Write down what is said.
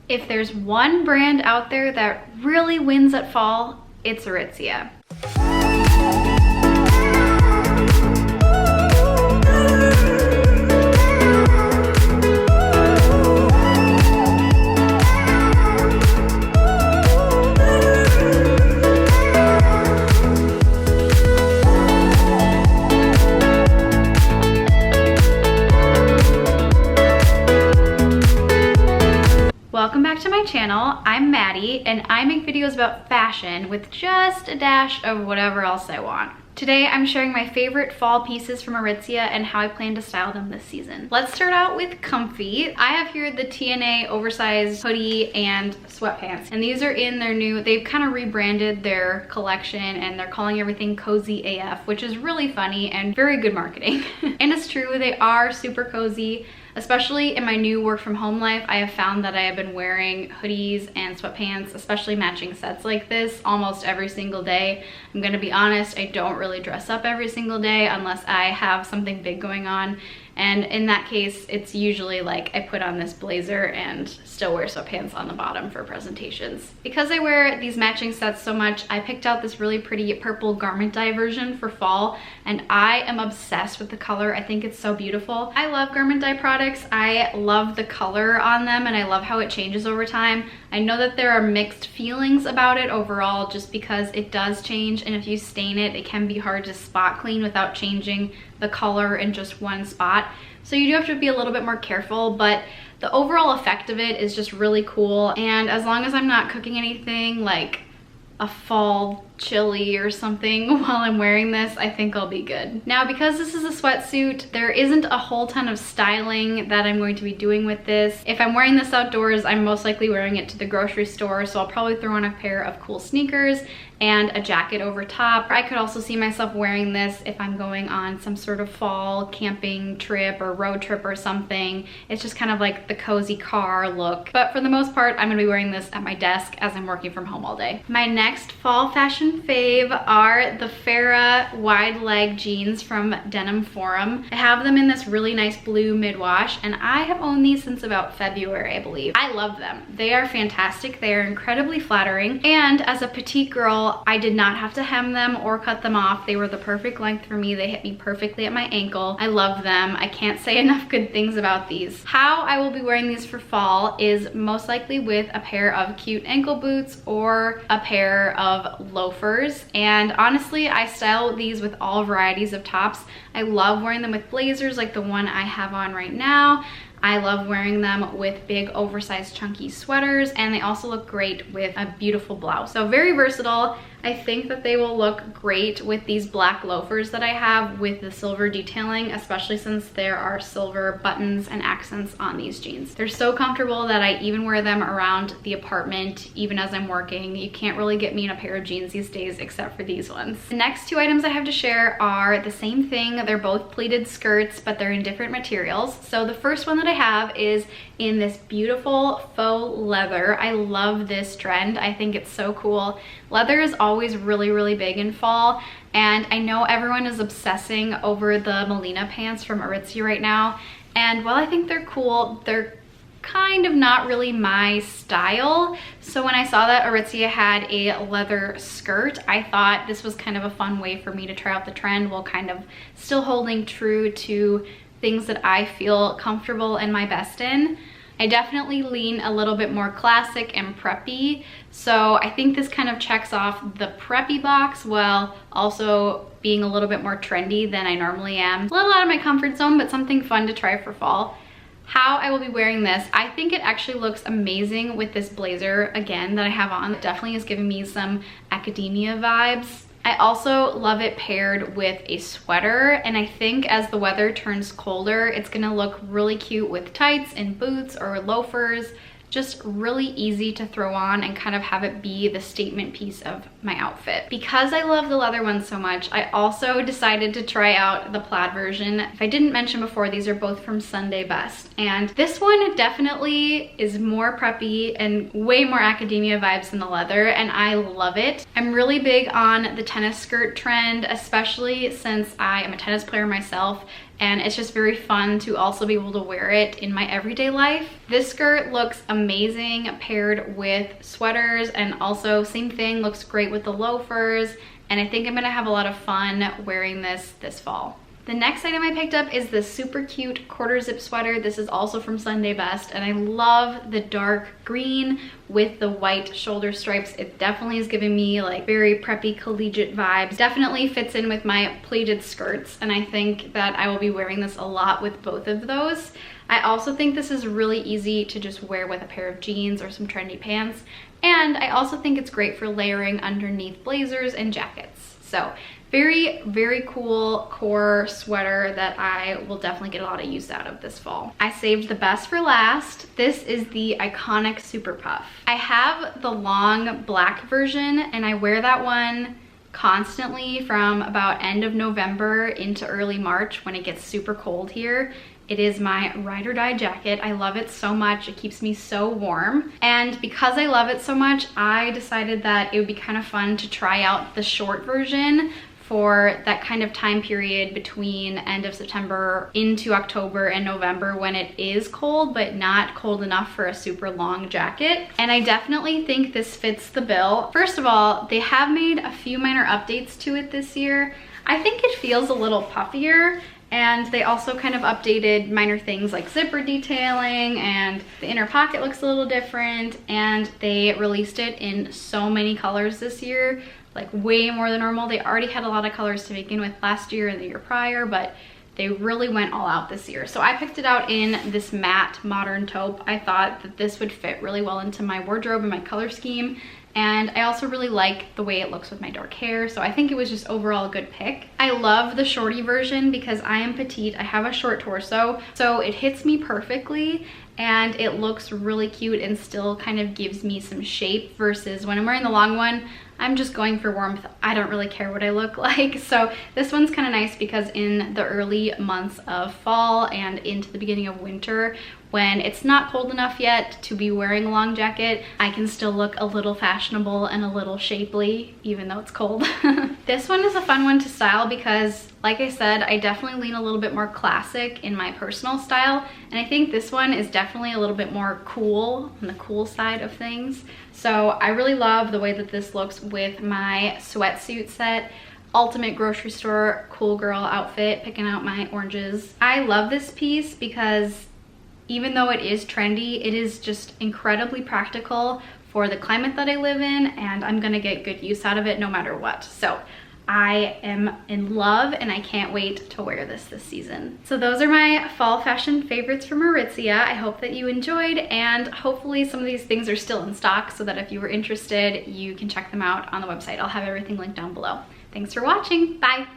If there's one brand out there that really wins at fall, it's Aritzia. Welcome back to my channel. I'm Maddie and I make videos about fashion with just a dash of whatever else I want. Today I'm sharing my favorite fall pieces from Aritzia and how I plan to style them this season. Let's start out with comfy. I have here the TNA oversized hoodie and sweatpants, and these are in their new, they've kind of rebranded their collection and they're calling everything cozy AF, which is really funny and very good marketing. And it's true, they are super cozy. Especially in my new work from home life, I have found that I have been wearing hoodies and sweatpants, especially matching sets like this, almost every single day. I'm gonna be honest, I don't really dress up every single day unless I have something big going on. And in that case, it's usually like I put on this blazer and still wear sweatpants on the bottom for presentations. Because I wear these matching sets so much, I picked out this really pretty purple garment dye version for fall, and I am obsessed with the color. I think it's so beautiful. I love garment dye products. I love the color on them and I love how it changes over time. I know that there are mixed feelings about it overall just because it does change, and if you stain it, it can be hard to spot clean without changing the color in just one spot. So you do have to be a little bit more careful, but the overall effect of it is just really cool. And as long as I'm not cooking anything like a fall chili or something while I'm wearing this, I think I'll be good. Now, because this is a sweatsuit, there isn't a whole ton of styling that I'm going to be doing with this. If I'm wearing this outdoors, I'm most likely wearing it to the grocery store, so I'll probably throw on a pair of cool sneakers and a jacket over top. I could also see myself wearing this if I'm going on some sort of fall camping trip or road trip or something. It's just kind of like the cozy car look. But for the most part, I'm gonna be wearing this at my desk as I'm working from home all day. My next fall fashion fave are the Farrah wide leg jeans from Denim Forum. I have them in this really nice blue mid-wash, and I have owned these since about February, I believe. I love them. They are fantastic. They are incredibly flattering, and as a petite girl, I did not have to hem them or cut them off. They were the perfect length for me. They hit me perfectly at my ankle. I love them. I can't say enough good things about these. How I will be wearing these for fall is most likely with a pair of cute ankle boots or a pair of loafers. And honestly, I style these with all varieties of tops. I love wearing them with blazers like the one I have on right now. I love wearing them with big oversized chunky sweaters, and they also look great with a beautiful blouse. So very versatile. I think that they will look great with these black loafers that I have with the silver detailing, especially since there are silver buttons and accents on these jeans. They're so comfortable that I even wear them around the apartment, even as I'm working. You can't really get me in a pair of jeans these days except for these ones. The next two items I have to share are the same thing. They're both pleated skirts, but they're in different materials. So the first one that I have is in this beautiful faux leather. I love this trend. I think it's so cool. Leather is always really, really big in fall, and I know everyone is obsessing over the Melina pants from Aritzia right now, and while I think they're cool, they're kind of not really my style. So when I saw that Aritzia had a leather skirt, I thought this was kind of a fun way for me to try out the trend while kind of still holding true to things that I feel comfortable and my best in. I definitely lean a little bit more classic and preppy, so I think this kind of checks off the preppy box while also being a little bit more trendy than I normally am. A little out of my comfort zone, but something fun to try for fall. How I will be wearing this, I think it actually looks amazing with this blazer, again, that I have on. It definitely is giving me some academia vibes. I also love it paired with a sweater, and I think as the weather turns colder, it's gonna look really cute with tights and boots or loafers. Just really easy to throw on and kind of have it be the statement piece of my outfit. Because I love the leather ones so much, I also decided to try out the plaid version. If I didn't mention before, these are both from Sunday Best. And this one definitely is more preppy and way more academia vibes than the leather, and I love it. I'm really big on the tennis skirt trend, especially since I am a tennis player myself, and it's just very fun to also be able to wear it in my everyday life. This skirt looks amazing paired with sweaters, and also same thing, looks great with the loafers, and I think I'm gonna have a lot of fun wearing this fall. The next item I picked up is this super cute quarter zip sweater. This is also from Sunday Best, and I love the dark green with the white shoulder stripes. It definitely is giving me like very preppy collegiate vibes. Definitely fits in with my pleated skirts, and I think that I will be wearing this a lot with both of those. I also think this is really easy to just wear with a pair of jeans or some trendy pants, and I also think it's great for layering underneath blazers and jackets. So very, very cool core sweater that I will definitely get a lot of use out of this fall. I saved the best for last. This is the iconic Super Puff. I have the long black version, and I wear that one constantly from about end of November into early March when it gets super cold here. It is my ride or die jacket. I love it so much. It keeps me so warm. And because I love it so much, I decided that it would be kind of fun to try out the short version for that kind of time period between end of September into October and November when it is cold, but not cold enough for a super long jacket. And I definitely think this fits the bill. First of all, they have made a few minor updates to it this year. I think it feels a little puffier, and they also kind of updated minor things like zipper detailing, and the inner pocket looks a little different, and they released it in so many colors this year, like way more than normal. They already had a lot of colors to begin with last year and the year prior, but they really went all out this year. So I picked it out in this matte modern taupe. I thought that this would fit really well into my wardrobe and my color scheme. And I also really like the way it looks with my dark hair, so I think it was just overall a good pick. I love the shorty version because I am petite. I have a short torso, so it hits me perfectly, and it looks really cute and still kind of gives me some shape, versus when I'm wearing the long one, I'm just going for warmth. I don't really care what I look like. So this one's kind of nice because in the early months of fall and into the beginning of winter, when it's not cold enough yet to be wearing a long jacket, I can still look a little fashionable and a little shapely, even though it's cold. This one is a fun one to style because, like I said, I definitely lean a little bit more classic in my personal style, and I think this one is definitely a little bit more cool, on the cool side of things. So I really love the way that this looks with my sweatsuit set. Ultimate grocery store cool girl outfit, picking out my oranges. I love this piece because even though it is trendy, it is just incredibly practical for the climate that I live in, and I'm gonna get good use out of it no matter what. So I am in love, and I can't wait to wear this season. So those are my fall fashion favorites from Aritzia. I hope that you enjoyed, and hopefully some of these things are still in stock so that if you were interested, you can check them out on the website. I'll have everything linked down below. Thanks for watching. Bye.